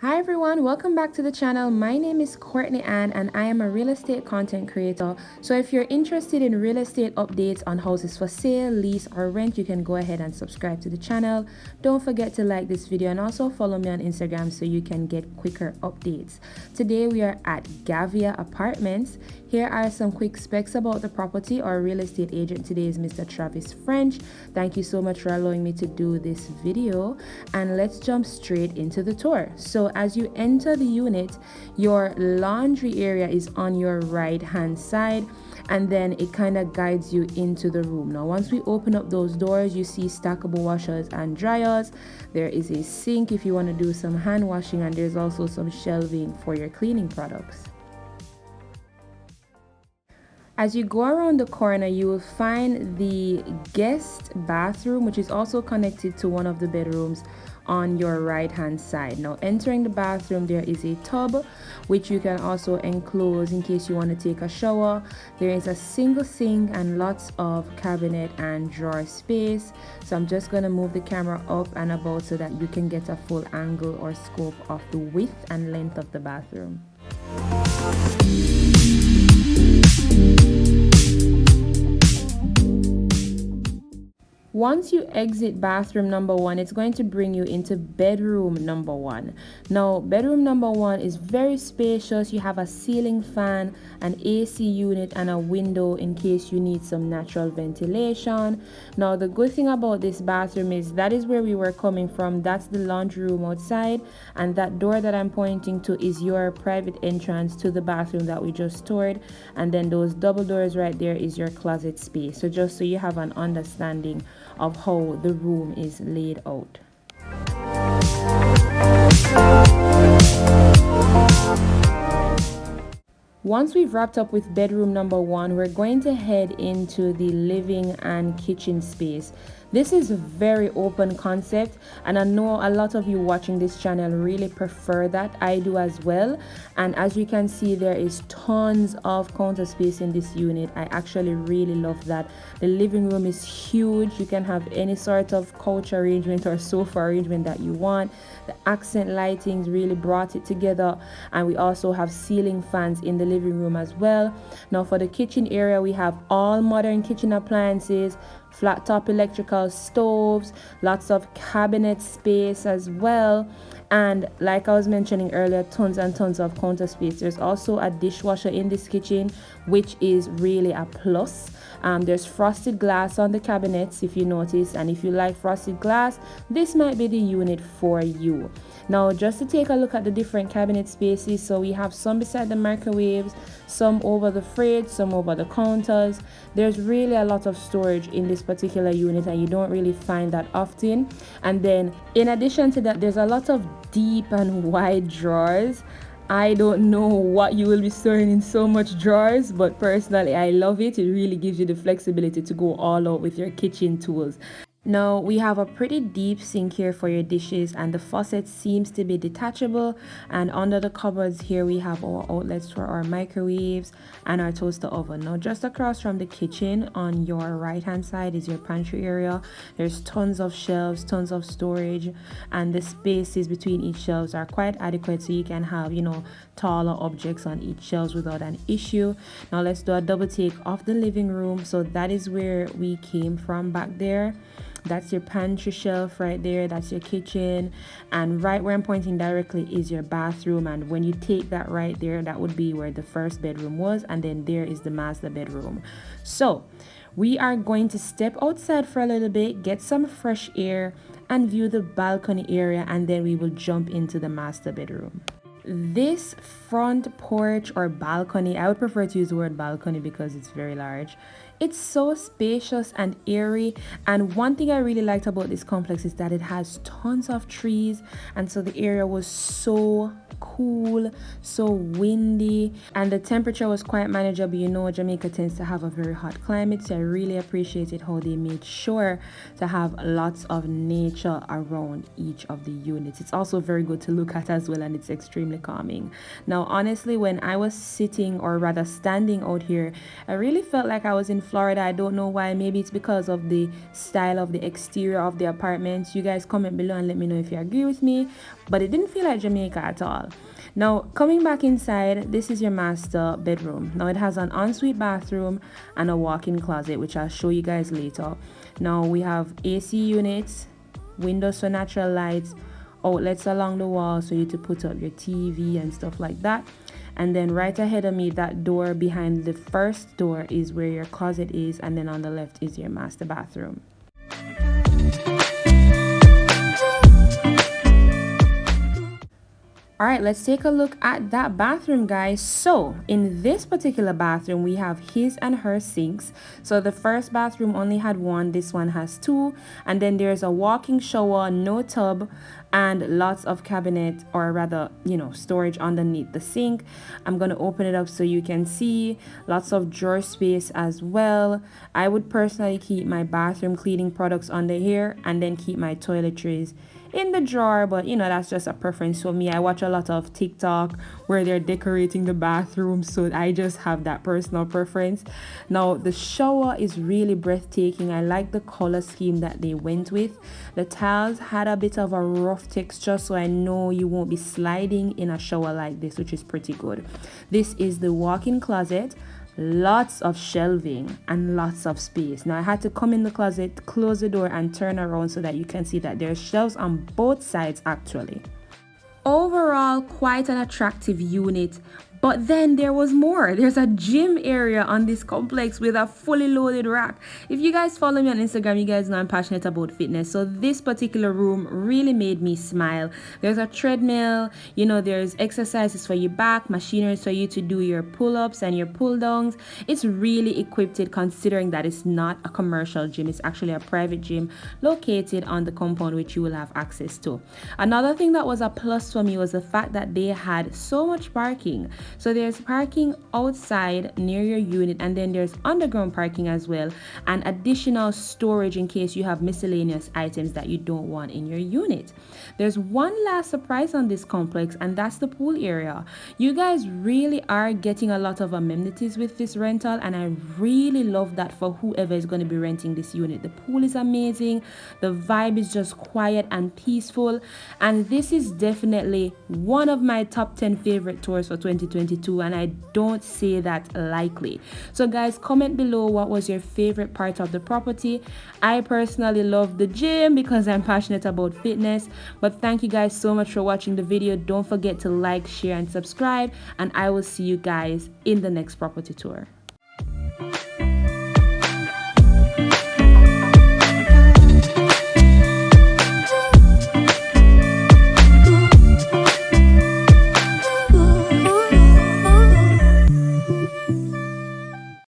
Hi everyone, welcome back to the channel. My name is Courtney-Ann and I am a real estate content creator. So if you're interested in real estate updates on houses for sale, lease or rent, you can go ahead and subscribe to the channel. Don't forget to like this video and also follow me on Instagram so you can get quicker updates. Today we are at Gavia Apartments. Here are some quick specs about the property. Our real estate agent today is Mr. Ffrench. Thank you so much for allowing me to do this video, and let's jump straight into the tour. So as you enter the unit, your laundry area is on your right hand side, and then it kind of guides you into the room. Now once we open up those doors, you see stackable washers and dryers. There is a sink if you want to do some hand washing, and there's also some shelving for your cleaning products. As you go around the corner, you will find the guest bathroom, which is also connected to one of the bedrooms on your right hand side. Now entering the bathroom, there is a tub which you can also enclose in case you want to take a shower. There is a single sink and lots of cabinet and drawer space. So I'm just going to move the camera up and about so that you can get a full angle or scope of the width and length of the bathroom. Once you exit bathroom number 1, it's going to bring you into bedroom number 1. Now, bedroom number 1 is very spacious. You have a ceiling fan, an AC unit, and a window in case you need some natural ventilation. Now, the good thing about this bathroom is that is where we were coming from. That's the laundry room outside, and that door that I'm pointing to is your private entrance to the bathroom that we just toured. And then those double doors right there is your closet space. So just so you have an understanding of how the room is laid out. Once we've wrapped up with bedroom number 1, we're going to head into the living and kitchen space. This is a very open concept, and I know a lot of you watching this channel really prefer that. I do as well. And as you can see, there is tons of counter space in this unit. I actually really love that. The living room is huge. You can have any sort of couch arrangement or sofa arrangement that you want. The accent lightings really brought it together, and we also have ceiling fans in the living room as well. Now for the kitchen area, we have all modern kitchen appliances, flat top electrical stoves, lots of cabinet space as well, and like I was mentioning earlier, tons and tons of counter space. There's also a dishwasher in this kitchen, which is really a plus. There's frosted glass on the cabinets if you notice, and if you like frosted glass, this might be the unit for you. Now just to take a look at the different cabinet spaces, so we have some beside the microwaves, some over the fridge, some over the counters. There's really a lot of storage in this particular unit, and you don't really find that often. And then in addition to that, there's a lot of deep and wide drawers. I don't know what you will be storing in so much drawers, but personally I love it. It really gives you the flexibility to go all out with your kitchen tools. Now we have a pretty deep sink here for your dishes, and the faucet seems to be detachable, and under the cupboards here we have our outlets for our microwaves and our toaster oven. Now just across from the kitchen on your right hand side is your pantry area. There's tons of shelves, tons of storage, and the spaces between each shelves are quite adequate, so you can have, you know, taller objects on each shelves without an issue. Now let's do a double take of the living room. So that is where we came from back there. That's your pantry shelf right there. That's your kitchen, and right where I'm pointing directly is your bathroom. And when you take that right there, that would be where the first bedroom was, and then there is the master bedroom. So we are going to step outside for a little bit, get some fresh air, and view the balcony area, and then we will jump into the master bedroom. This front porch or balcony, I would prefer to use the word balcony because it's very large. It's so spacious and airy, and one thing I really liked about this complex is that it has tons of trees, and so the area was so cool, so windy, and the temperature was quite manageable. You know, Jamaica tends to have a very hot climate, so I really appreciated how they made sure to have lots of nature around each of the units. It's also very good to look at as well, and it's extremely calming. Now honestly, when I was sitting, or rather standing out here, I really felt like I was in Florida. I don't know why. Maybe it's because of the style of the exterior of the apartments. You guys comment below and let me know if you agree with me, but it didn't feel like Jamaica at all. Now, coming back inside, this is your master bedroom. Now, it has an ensuite bathroom and a walk-in closet, which I'll show you guys later. Now, we have AC units, windows for natural lights, outlets along the wall so you to put up your TV and stuff like that. And then right ahead of me, that door behind the first door is where your closet is, and then on the left is your master bathroom. All right, let's take a look at that bathroom, guys. So in this particular bathroom, we have his and her sinks. So the first bathroom only had one, this one has two, and then there's a walk-in shower, no tub, and lots of cabinet, or rather, storage underneath the sink. I'm gonna open it up so you can see. Lots of drawer space as well. I would personally keep my bathroom cleaning products under here and then keep my toiletries in the drawer, but that's just a preference for me. I watch a lot of TikTok where they're decorating the bathroom, so I just have that personal preference. Now the shower is really breathtaking. I like the color scheme that they went with. The tiles had a bit of a rough texture, so I know you won't be sliding in a shower like this, which is pretty good. This is the walk-in closet. Lots of shelving and lots of space. Now I had to come in the closet, close the door, and turn around so that you can see that there's shelves on both sides actually. Overall, quite an attractive unit. But then there was more. There's a gym area on this complex with a fully loaded rack. If you guys follow me on Instagram, you guys know I'm passionate about fitness. So this particular room really made me smile. There's a treadmill, there's exercises for your back, machinery for you to do your pull-ups and your pull-downs. It's really equipped considering that it's not a commercial gym. It's actually a private gym located on the compound, which you will have access to. Another thing that was a plus for me was the fact that they had so much parking. So there's parking outside near your unit, and then there's underground parking as well, and additional storage in case you have miscellaneous items that you don't want in your unit. There's one last surprise on this complex, and that's the pool area. You guys really are getting a lot of amenities with this rental, and I really love that for whoever is going to be renting this unit. The pool is amazing, the vibe is just quiet and peaceful, and this is definitely one of my top 10 favorite tours for 2022, and I don't say that lightly. So guys, comment below what was your favorite part of the property. I personally love the gym because I'm passionate about fitness. But thank you guys so much for watching the video. Don't forget to like, share, and subscribe, and I will see you guys in the next property tour.